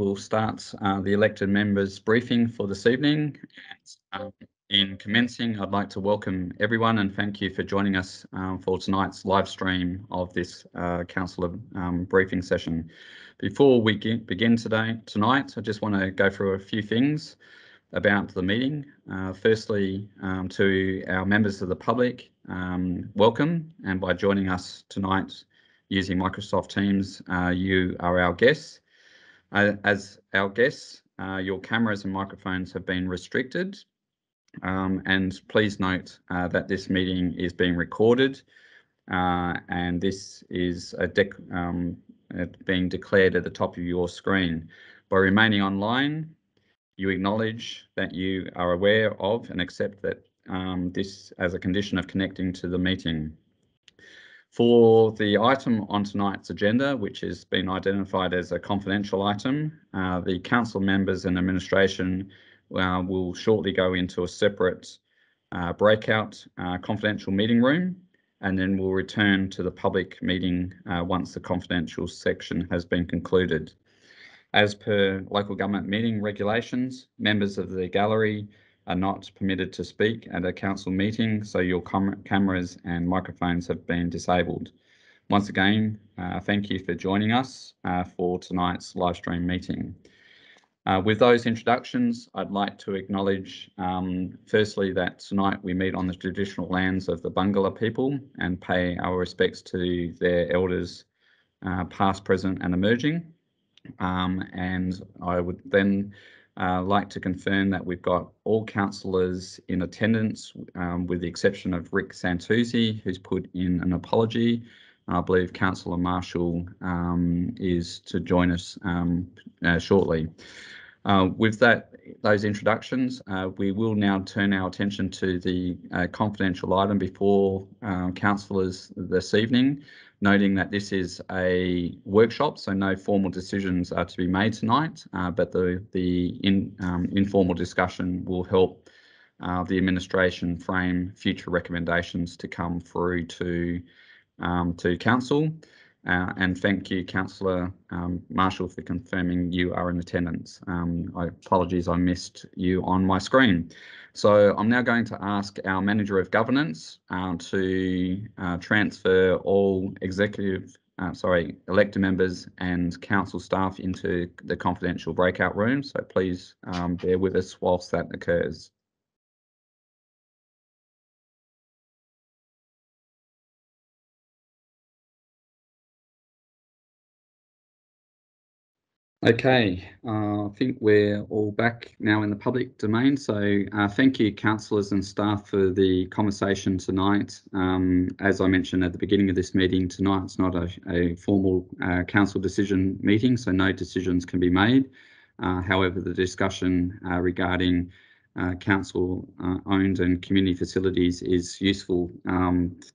We'll start the elected members briefing for this evening. In commencing, I'd like to welcome everyone and thank you for joining us for tonight's live stream of this councillor briefing session. Before we begin tonight, I just want to go through a few things about the meeting. Firstly, to our members of the public, welcome, and by joining us tonight using Microsoft Teams, you are our guests. As our guests, your cameras and microphones have been restricted, and please note that this meeting is being recorded, and this is being declared at the top of your screen. By remaining online, you acknowledge that you are aware of and accept that this as a condition of connecting to the meeting. For the item on tonight's agenda, which has been identified as a confidential item, the council members and administration will shortly go into a separate breakout confidential meeting room, and then we'll return to the public meeting once the confidential section has been concluded. As per local government meeting regulations, members of the gallery are not permitted to speak at a council meeting, so your cameras and microphones have been disabled. Once again, thank you for joining us for tonight's live stream meeting. With those introductions, I'd like to acknowledge firstly that tonight we meet on the traditional lands of the Whyalla people and pay our respects to their elders past, present and emerging. And I would then like to confirm that we've got all councillors in attendance, with the exception of Rick Santuzzi, who's put in an apology. I believe Councillor Marshall is to join us shortly. With those introductions, we will now turn our attention to the confidential item before councillors this evening, noting that this is a workshop, so no formal decisions are to be made tonight, but the informal discussion will help the administration frame future recommendations to come through to council. And thank you, Councillor Marshall, for confirming you are in attendance. Apologies, I missed you on my screen. So I'm now going to ask our Manager of Governance to transfer all elected members and council staff into the confidential breakout room. So please bear with us whilst that occurs. Okay, I think we're all back now in the public domain. So thank you, councillors and staff, for the conversation tonight. As I mentioned at the beginning of this meeting, tonight's not a formal council decision meeting, so no decisions can be made. However, the discussion regarding council-owned and community facilities is useful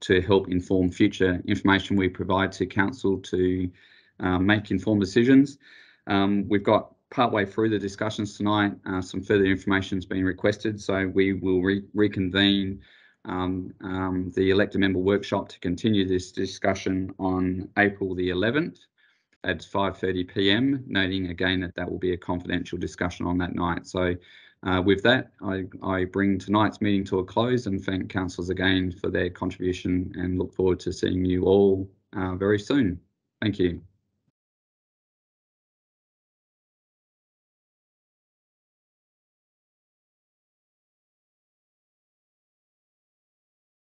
to help inform future information we provide to council to make informed decisions. We've got partway through the discussions tonight, some further information has been requested, so we will reconvene the elected member workshop to continue this discussion on April the 11th at 5:30 p.m, noting again that will be a confidential discussion on that night. So with that, I bring tonight's meeting to a close and thank councillors again for their contribution and look forward to seeing you all very soon. Thank you.